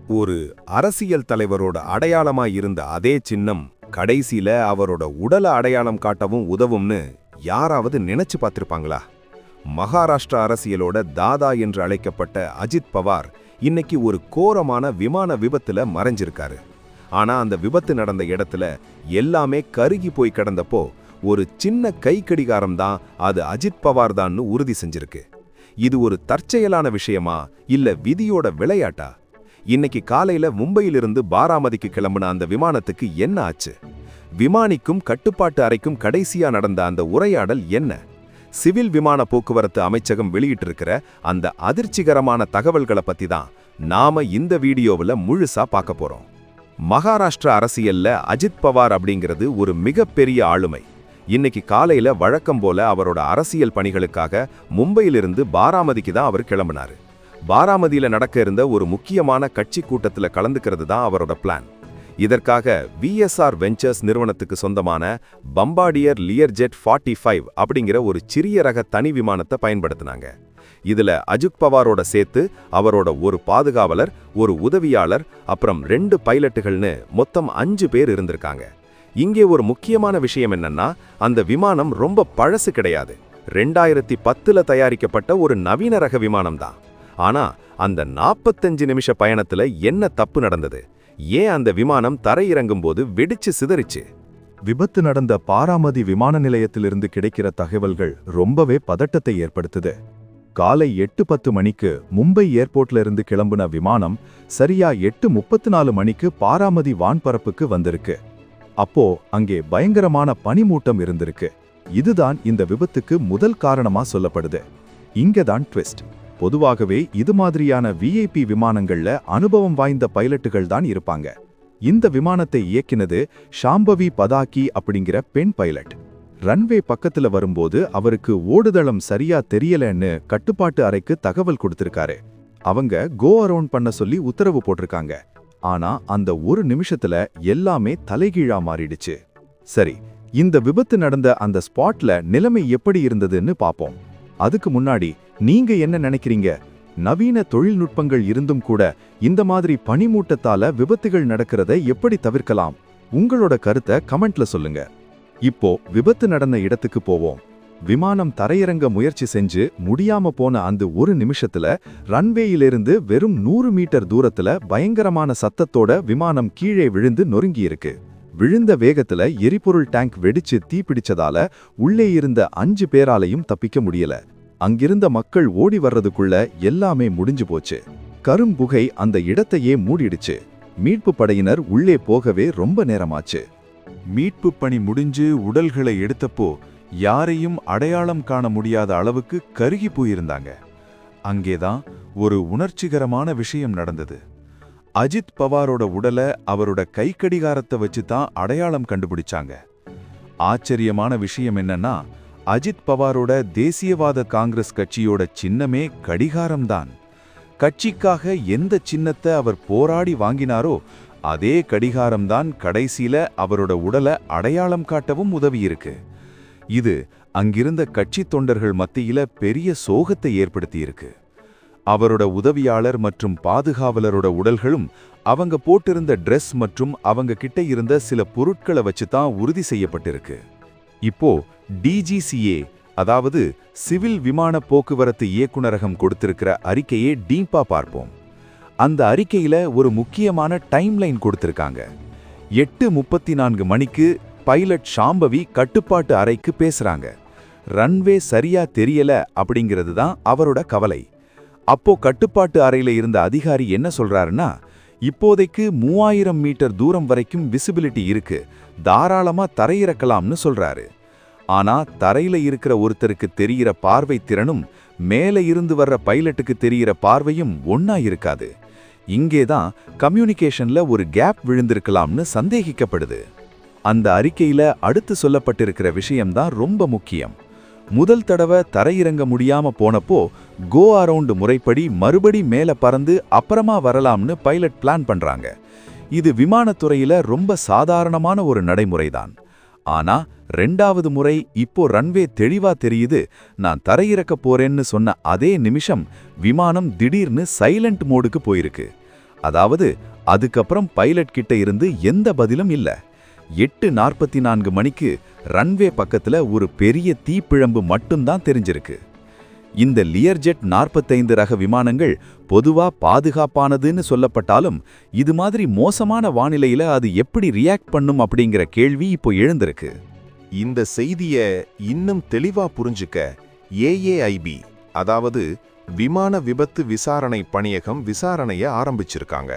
ஒரு அரசியல் தலைவரோட அடையாளமா இருந்த அதே சின்னம் கடைசியில அவரோட உடலை அடையாளம் காட்டவும் உதவும்னு யாராவது நினைச்சு பார்த்திருப்பாங்களா? மகாராஷ்டிரா அரசியலோட தாதா என்று அழைக்கப்பட்ட அஜித் பவார் இன்னைக்கு ஒரு கோரமான விமான விபத்துல மறைஞ்சிருக்காரு. ஆனா அந்த விபத்து நடந்த இடத்துல எல்லாமே கருகி போய் கிடந்தப்போ ஒரு சின்ன கை கடிகாரம் தான் அது அஜித் பவார் தான்னு உறுதி செஞ்சிருக்கு. இது ஒரு தற்செயலான விஷயமா இல்ல விதியோட விளையாட்டா? இன்னைக்கு காலையில மும்பையிலிருந்து பாராமதிக்கு கிளம்புன அந்த விமானத்துக்கு என்ன ஆச்சு? விமானிக்கும் கட்டுப்பாட்டு அறைக்கும் கடைசியா நடந்த அந்த உரையாடல் என்ன? சிவில் விமான போக்குவரத்து அமைச்சகம் வெளியிட்டிருக்கிற அந்த அதிர்ச்சிகரமான தகவல்களை பத்தி தான் நாம இந்த வீடியோவில் முழுசா பார்க்க போறோம். மகாராஷ்டிரா அரசியல்ல அஜித் பவார் அப்படிங்கிறது ஒரு மிகப்பெரிய ஆளுமை. இன்னைக்கு காலையில வழக்கம் போல அவரோட அரசியல் பணிகளுக்காக மும்பையிலிருந்து பாராமதிக்கு தான் அவர் கிளம்பினாரு. பாராமதியில நடக்க இருந்த ஒரு முக்கியமான கட்சி கூட்டத்தில் கலந்துக்கிறது தான் அவரோட பிளான். இதற்காக விஎஸ்ஆர் வெஞ்சர்ஸ் நிறுவனத்துக்கு சொந்தமான பம்பார்டியர் லியர்ஜெட் 45 அப்படிங்கிற ஒரு சிறிய ரக தனி விமானத்தை பயன்படுத்தினாங்க. இதுல அஜித் பவாரோட சேர்த்து அவரோட ஒரு பாதுகாவலர், ஒரு உதவியாளர், அப்புறம் 2 பைலட்டுகள்னு மொத்தம் 5 பேர் இருந்திருக்காங்க. இங்கே ஒரு முக்கியமான விஷயம் என்னன்னா, அந்த விமானம் ரொம்ப பழசு கிடையாது. 2010ல தயாரிக்கப்பட்ட ஒரு நவீன ரக விமானம் தான். ஆனா அந்த 45 நிமிஷ பயணத்துல என்ன தப்பு நடந்தது? ஏன் அந்த விமானம் தரையிறங்கும் போது வெடிச்சு சிதறிச்சு? விபத்து நடந்த பாராமதி விமான நிலையத்திலிருந்து கிடைக்கிற தகவல்கள் ரொம்பவே பதட்டத்தை ஏற்படுத்துது. காலை 8:10 மணிக்கு மும்பை ஏர்போர்ட்ல இருந்து கிளம்புன விமானம் சரியா 8:34 மணிக்கு பாராமதி வான்பரப்புக்கு வந்திருக்கு. அப்போ அங்கே பயங்கரமான பனிமூட்டம் இருந்திருக்கு. இதுதான் இந்த விபத்துக்கு முதல் காரணமா சொல்லப்படுது. இங்கதான் ட்விஸ்ட். பொதுவாகவே இது மாதிரியான விஐபி விமானங்கள்ல அனுபவம் வாய்ந்த பைலட்டுகள் தான் இருப்பாங்க. இந்த விமானத்தை இயக்கினது ஷாம்பவி பதாக்கி அப்படிங்கிற பெண் பைலட். ரன்வே பக்கத்துல வரும்போது அவருக்கு ஓடுதளம் சரியா தெரியலன்னு கட்டுப்பாட்டு அறைக்கு தகவல் கொடுத்திருக்காரு. அவங்க கோ அரவுண்ட் பண்ண சொல்லி உத்தரவு போட்டிருக்காங்க. ஆனா அந்த ஒரு நிமிஷத்துல எல்லாமே தலைகீழா மாறிடுச்சு. சரி, இந்த விபத்து நடந்த அந்த ஸ்பாட்ல நிலைமை எப்படி இருந்ததுன்னு பாப்போம். அதுக்கு முன்னாடி நீங்க என்ன நினைக்கிறீங்க? நவீன தொழில்நுட்பங்கள் இருந்தும் கூட இந்த மாதிரி பனிமூட்டத்தால விபத்துகள் நடக்கிறத எப்படி தவிர்க்கலாம்? உங்களோட கருத்தை கமெண்ட்ல சொல்லுங்க. இப்போ விபத்து நடந்த இடத்துக்கு போவோம். விமானம் தரையிறங்க முயற்சி செஞ்சு முடியாம போன அந்த ஒரு நிமிஷத்துல ரன்வேயிலிருந்து வெறும் 100 மீட்டர் தூரத்துல பயங்கரமான சத்தத்தோட விமானம் கீழே விழுந்து நொறுங்கியிருக்கு. விழுந்த வேகத்துல எரிபொருள் டேங்க் வெடிச்சு தீப்பிடிச்சதால உள்ளே இருந்த 5 பேராலையும் தப்பிக்க முடியல. அங்கிருந்த மக்கள் ஓடி வர்றதுக்குள்ள எல்லாமே முடிஞ்சு போச்சு. கரும்புகை அந்த இடத்தையே மூடிடுச்சு. மீட்பு படையினர் உள்ளே போகவே ரொம்ப நேரமாச்சு. மீட்பு பணி முடிஞ்சு உடல்களை எடுத்தப்போ யாரையும் அடையாளம் காண முடியாத அளவுக்கு கருகி போயிருந்தாங்க. அங்கேதான் ஒரு உணர்ச்சிகரமான விஷயம் நடந்தது. அஜித் பவாரோட உடலை அவரோட கை கடிகாரத்தை வச்சு தான் அடையாளம் கண்டுபிடிச்சாங்க. ஆச்சரியமான விஷயம் என்னன்னா, அஜித் பவாரோட தேசியவாத காங்கிரஸ் கட்சியோட சின்னமே கடிகாரம்தான். கட்சிக்காக எந்த சின்னத்தை அவர் போராடி வாங்கினாரோ அதே கடிகாரம்தான் கடைசியில அவரோட உடலை அடையாளம் காட்டவும் உதவியிருக்கு. இது அங்கிருந்த கட்சி தொண்டர்கள் மத்தியில பெரிய சோகத்தை ஏற்படுத்தியிருக்கு. அவரோட உதவியாளர் மற்றும் பாதுகாவலரோட உடல்களும் அவங்க போட்டிருந்த ட்ரெஸ் மற்றும் அவங்க கிட்ட இருந்த சில பொருட்களை வச்சு தான் உறுதி செய்யப்பட்டிருக்கு. இப்போ டிஜிசிஏ, அதாவது சிவில் விமான போக்குவரத்து இயக்குநரகம் கொடுத்திருக்கிற அறிக்கையை டீப்பா பார்ப்போம். அந்த அறிக்கையில ஒரு முக்கியமான டைம்லைன் கொடுத்திருக்காங்க. 8:34 மணிக்கு பைலட் ஷாம்பவி கட்டுப்பாட்டு அறைக்கு பேசுறாங்க. ரன்வே சரியா தெரியல அப்படிங்கிறது தான் அவரோட கவலை. அப்போ கட்டுப்பாட்டு அறையில இருந்த அதிகாரி என்ன சொல்றாருன்னா, இப்போதைக்கு 3000 மீட்டர் தூரம் வரைக்கும் விசிபிலிட்டி இருக்கு, தாராளமா தரையிறக்கலாம்னு சொல்றாரு. ஆனா தரையில இருக்கிற ஒருத்தருக்கு தெரிகிற பார்வை திறனும் மேல இருந்து வர்ற பைலட்டுக்கு தெரிகிற பார்வையும் ஒன்னா இருக்காது. இங்கேதான் கம்யூனிகேஷன்ல ஒரு கேப் விழுந்திருக்கலாம்னு சந்தேகிக்கப்படுது. அந்த அறிக்கையில அடுத்து சொல்லப்பட்டிருக்கிற விஷயம்தான் ரொம்ப முக்கியம். முதல் தடவை தரையிறங்க முடியாம போனப்போ கோ அரவுண்ட் முறைப்படி மறுபடி மேல பறந்து அப்புறமா வரலாம்னு பைலட் பிளான் பண்றாங்க. இது விமானத்துறையில ரொம்ப சாதாரணமான ஒரு நடைமுறைதான். ஆனா 2வது முறை இப்போ ரன்வே தெளிவா தெரியுது, நான் தரையிறக்க போறேன்னு சொன்ன அதே நிமிஷம் விமானம் திடீர்னு சைலண்ட் மோடுக்கு போயிருக்கு. அதாவது அதுக்கப்புறம் பைலட் கிட்ட இருந்து எந்த பதிலும் இல்ல. 8:44 மணிக்கு ரன்வே பக்கத்துல ஒரு பெரிய தீப்பிழம்பு மட்டும்தான் தெரிஞ்சிருக்கு. இந்த லியர்ஜெட் 45 ரக விமானங்கள் பொதுவா பாதுகாப்பானதுன்னு சொல்லப்பட்டாலும் இது மாதிரி மோசமான வானிலையில அது எப்படி ரியாக்ட் பண்ணும் அப்படிங்கிற கேள்வி இப்போ எழுந்திருக்கு. இந்த செய்திய இன்னும் தெளிவா புரிஞ்சுக்க AAIB, அதாவது விமான விபத்து விசாரணை பணியகம் விசாரணைய ஆரம்பிச்சிருக்காங்க.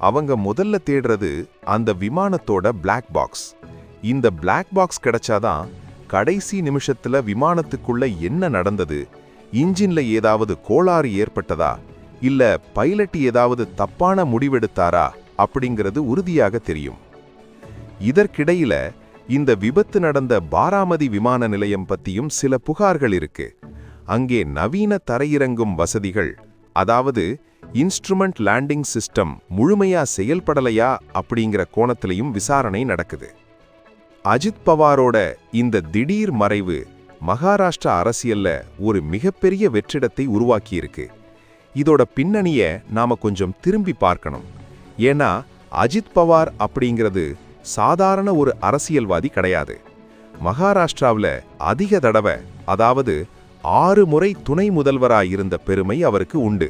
அவங்க முதல்ல தேடுறது அந்த விமானத்தோட பிளாக் பாக்ஸ். இந்த பிளாக் பாக்ஸ் கிடைச்சாதான் கடைசி நிமிஷத்துல விமானத்துக்குள்ள என்ன நடந்தது, இன்ஜின்ல ஏதாவது கோளாறு ஏற்பட்டதா இல்ல பைலட் ஏதாவது தப்பான முடிவெடுத்தாரா அப்படிங்கிறது உறுதியாக தெரியும். இதற்கிடையில இந்த விபத்து நடந்த பாராமதி விமான நிலையம் பத்தியும் சில புகார்கள் இருக்கு. அங்கே நவீன தரையிறங்கும் வசதிகள், அதாவது இன்ஸ்ட்ருமெண்ட் லேண்டிங் சிஸ்டம் முழுமையா செயல்படலையா அப்படிங்கிற கோணத்திலையும் விசாரணை நடக்குது. அஜித் பவாரோட இந்த திடீர் மறைவு மகாராஷ்டிரா அரசியல்ல ஒரு மிகப்பெரிய வெற்றிடத்தை உருவாக்கியிருக்கு. இதோட பின்னணிய நாம கொஞ்சம் திரும்பி பார்க்கணும். ஏன்னா அஜித் பவார் அப்படிங்கிறது சாதாரண ஒரு அரசியல்வாதி கிடையாது. மகாராஷ்டிராவில் அதிக தடவை, அதாவது 6 முறை துணை முதல்வராயிருந்த பெருமை அவருக்கு உண்டு.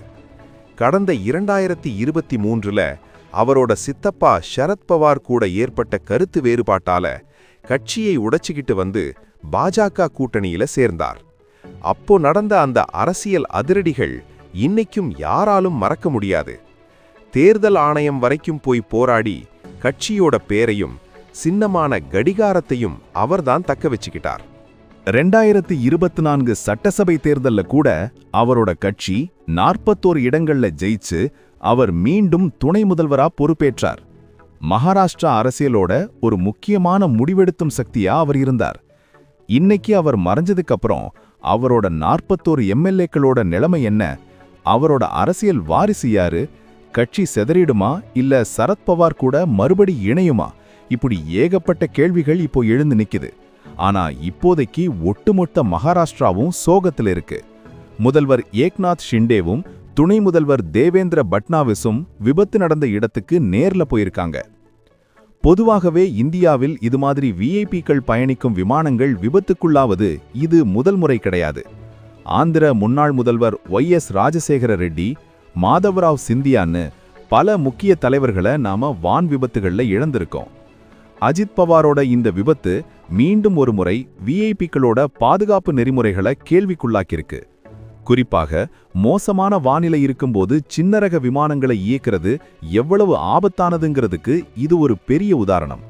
கடந்த 2023ல் அவரோட சித்தப்பா சரத்பவார் கூட ஏற்பட்ட கருத்து வேறுபாட்டால கட்சியை உடைச்சிக்கிட்டு வந்து பாஜக கூட்டணியில சேர்ந்தார். அப்போ நடந்த அந்த அரசியல் அதிரடிகள் இன்னைக்கும் யாராலும் மறக்க முடியாது. தேர்தல் ஆணையம் வரைக்கும் போய் போராடி கட்சியோட பேரையும் சின்னமான கடிகாரத்தையும் அவர்தான் தக்க வச்சுக்கிட்டார். 2024 சட்டசபை தேர்தல்ல கூட அவரோட கட்சி 41 இடங்கள்ல ஜெயிச்சு அவர் மீண்டும் துணை முதல்வரா பொறுப்பேற்றார். மகாராஷ்டிரா அரசியலோட ஒரு முக்கியமான முடிவெடுத்தும் சக்தியா அவர் இருந்தார். இன்னைக்கு அவர் மறைஞ்சதுக்கு அப்புறம் அவரோட 41 எம்எல்ஏக்களோட நிலைமை என்ன, அவரோட அரசியல் வாரிசு யாரு, கட்சி செதறிடுமா இல்ல சரத்பவார் கூட மறுபடி இணையுமா, இப்படி ஏகப்பட்ட கேள்விகள் இப்போ எழுந்து நிக்குது. ஆனா இப்போதைக்கு ஒட்டுமொத்த மகாராஷ்டிராவும் சோகத்துல இருக்கு. முதல்வர் ஏக்நாத் ஷிண்டேவும் துணை முதல்வர் தேவேந்திர பட்னாவிஸும் விபத்து நடந்த இடத்துக்கு நேர்ல போயிருக்காங்க. பொதுவாகவே இந்தியாவில் இது மாதிரி விஐபிக்கள் பயணிக்கும் விமானங்கள் விபத்துக்குள்ளாவது இது முதல் முறை கிடையாது. ஆந்திர முன்னாள் முதல்வர் YS ராஜசேகர ரெட்டி, மாதவராவ் சிந்தியான்னு பல முக்கிய தலைவர்களை நாம வான் விபத்துகள்ல இழந்திருக்கோம். அஜித் பவாரோட இந்த விபத்து மீண்டும் ஒரு முறை விஐபிக்களோட பாதுகாப்பு நெறிமுறைகளை கேள்விக்குள்ளாக்கியிருக்கு. குறிப்பாக மோசமான வானிலை இருக்கும்போது சின்னரக விமானங்களை இயக்கிறது எவ்வளவு ஆபத்தானதுங்கிறதுக்கு இது ஒரு பெரிய உதாரணம்.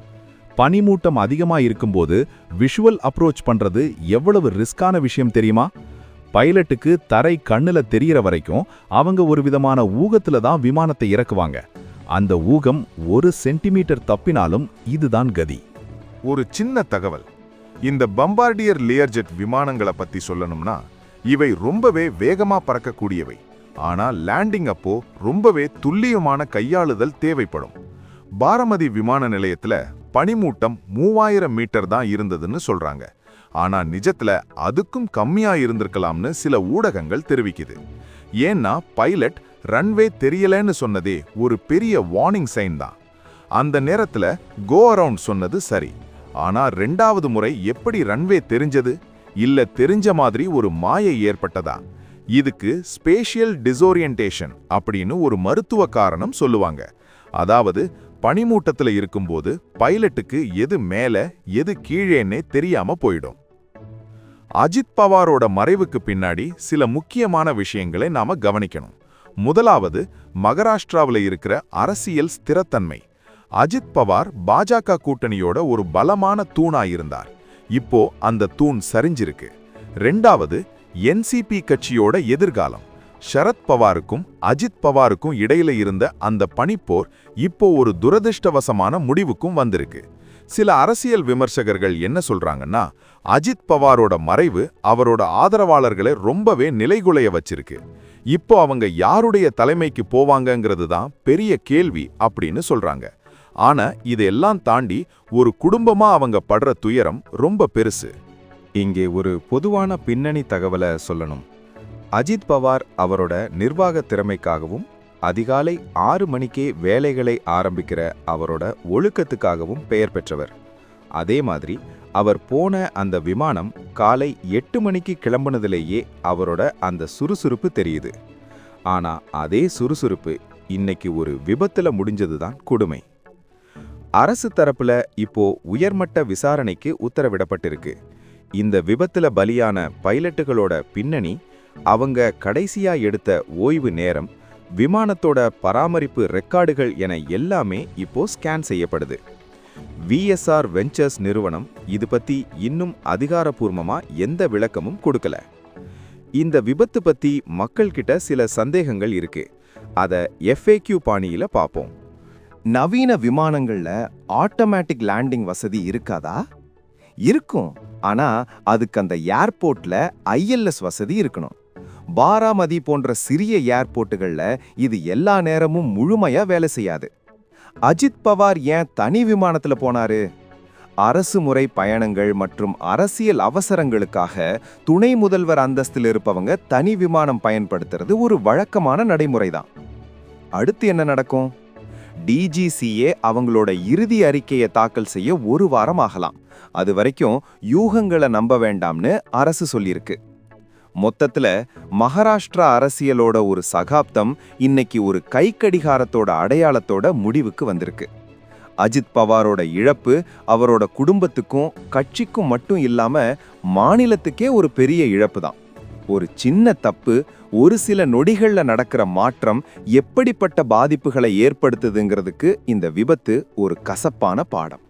பனிமூட்டம் அதிகமா இருக்கும்போது விஷுவல் அப்ரோச் பண்றது எவ்வளவு ரிஸ்கான விஷயம் தெரியுமா? பைலட்டுக்கு தரை கண்ணுல தெரியற வரைக்கும் அவங்க ஒரு விதமான ஊகத்துல தான் விமானத்தை இறக்குவாங்க. அந்த ஊகம் 1 சென்டிமீட்டர் தப்பினாலும் இதுதான் கதி. ஒரு சின்ன தகவல், இந்த பம்பார்டியர் லியர்ஜெட் விமானங்களை பத்தி சொல்லணும்னா இவை ரொம்பவே வேகமா பறக்கக்கூடியவை. ஆனா லேண்டிங் அப்போ ரொம்பவே துல்லியமான கையாளுதல் தேவைப்படும். பாராமதி விமான நிலையத்துல பனிமூட்டம் 3000 மீட்டர் தான் இருந்ததுன்னு சொல்றாங்க. ஆனா நிஜத்துல அதுக்கும் கம்மியா இருந்திருக்கலாம்னு சில ஊடகங்கள் தெரிவிக்குது. ஏன்னா பைலட் ரன்வே தெரியலன்னு சொன்னதே ஒரு பெரிய வார்னிங் சைன் தான். அந்த நேரத்துல கோ அரவுண்ட் சொன்னது சரி. ஆனா 2வது முறை எப்படி ரன்வே தெரிஞ்சது, இல்ல தெரிஞ்ச மாதிரி ஒரு மாயை ஏற்பட்டதா? இதுக்கு ஸ்பேஷியல் டிசோரியன்டேஷன் அப்படின்னு ஒரு மருத்துவ காரணம் சொல்லுவாங்க. அதாவது பனிமூட்டத்துல இருக்கும்போது பைலட்டுக்கு எது மேல எது கீழேன்னே தெரியாம போயிடும். அஜித் பவாரோட மறைவுக்கு பின்னாடி சில முக்கியமான விஷயங்களை நாம கவனிக்கணும். முதலாவது, மகாராஷ்டிராவில் இருக்கிற அரசியல் ஸ்திரத்தன்மை. அஜித் பவார் பாஜக கூட்டணியோட ஒரு பலமான தூணாயிருந்தார். இப்போ அந்த தூண் சரிஞ்சிருக்கு. 2வது, NCP கட்சியோட எதிர்காலம். சரத் பவாருக்கும் அஜித் பவாருக்கும் இடையில இருந்த அந்த பனிப்போர் இப்போ ஒரு துரதிர்ஷ்டவசமான முடிவுக்கும் வந்திருக்கு. சில அரசியல் விமர்சகர்கள் என்ன சொல்றாங்கன்னா, அஜித் பவாரோட மறைவு அவரோட ஆதரவாளர்களை ரொம்பவே நிலைகுலைய வச்சிருக்கு. இப்போ அவங்க யாருடைய தலைமைக்கு போவாங்கங்கிறது தான் பெரிய கேள்வி அப்படின்னு சொல்றாங்க. ஆனா இதெல்லாம் தாண்டி ஒரு குடும்பமா அவங்க படுற துயரம் ரொம்ப பெருசு. இங்கே ஒரு பொதுவான பின்னணி தகவலை சொல்லணும். அஜித் பவார் அவரோட நிர்வாக திறமைக்காகவும் அதிகாலை 6 மணிக்கே வேலைகளை ஆரம்பிக்கிற அவரோட ஒழுக்கத்துக்காகவும் பெயர் பெற்றவர். அதே மாதிரி அவர் போன அந்த விமானம் காலை 8 மணிக்கு கிளம்புனதிலேயே அவரோட அந்த சுறுசுறுப்பு தெரியுது. ஆனா அதே சுறுசுறுப்பு இன்னைக்கு ஒரு விபத்துல முடிஞ்சதுதான் கொடுமை. அரசு தரப்புல இப்போ உயர்மட்ட விசாரணைக்கு உத்தரவிடப்பட்டிருக்கு. இந்த விபத்துல பலியான பைலட்டுகளோட பின்னணி, அவங்க கடைசியா எடுத்த ஓய்வு நேரம், விமானத்தோட பராமரிப்பு ரெக்கார்டுகள் என எல்லாமே இப்போ ஸ்கேன் செய்யப்படுது. VSR வெஞ்சர்ஸ் நிறுவனம் இது பத்தி இன்னும் அதிகாரப்பூர்வமா எந்த விளக்கமும் கொடுக்கல. இந்த விபத்து பத்தி மக்கள்கிட்ட சில சந்தேகங்கள் இருக்கு. அத FAQ பாணியில பாப்போம். நவீன விமானங்கள்ல ஆட்டோமேட்டிக் லேண்டிங் வசதி இருக்காதா? இருக்கும். ஆனா அதுக்கு அந்த ஏர்போர்ட்ல ILS வசதி இருக்கணும். பாராமதி போன்ற சிறிய ஏர்போர்ட்டுகள்ல இது எல்லா நேரமும் முழுமையா வேலை செய்யாது. அஜித் பவார் ஏன் தனி விமானத்துல போனாரு? அரசு முறை பயணங்கள் மற்றும் அரசியல் அவசரங்களுக்காக துணை முதல்வர் அந்தஸ்தில் இருப்பவங்க தனி விமானம் பயன்படுத்துறது ஒரு வழக்கமான நடைமுறைதான். அடுத்து என்ன நடக்கும்? DGCA அவங்களோட இறுதி அறிக்கையை தாக்கல் செய்ய 1 வாரம் ஆகலாம். அது வரைக்கும் யூகங்களை நம்ப வேண்டாம்னு அரசு சொல்லியிருக்கு. மொத்தத்துல மகாராஷ்டிரா அரசியலோட ஒரு சகாப்தம் இன்னைக்கு ஒரு கைக்கடிகாரத்தோட அடையாளத்தோட முடிவுக்கு வந்திருக்கு. அஜித் பவாரோட இழப்பு அவரோட குடும்பத்துக்கும் கட்சிக்கும் மட்டும் இல்லாம மாநிலத்துக்கே ஒரு பெரிய இழப்பு தான். ஒரு சின்ன தப்பு, ஒரு சில நொடிகள்ல நடக்கிற மாற்றம் எப்படிப்பட்ட பாதிப்புகளை ஏற்படுத்துதுங்கிறதுக்கு இந்த விபத்து ஒரு கசப்பான பாடம்.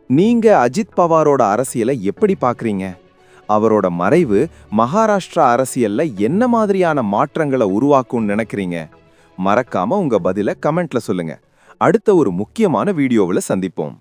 நீங்க அஜித் பவாரோட அரசியலை எப்படி பார்க்கறீங்க? அவரோட மறைவு மகாராஷ்டிரா அரசியல்ல என்ன மாதிரியான மாற்றங்களை உருவாக்கும்னு நினைக்கிறீங்க? மறக்காம உங்க பதில கமெண்ட்ல சொல்லுங்க. அடுத்த ஒரு முக்கியமான வீடியோவில் சந்திப்போம்.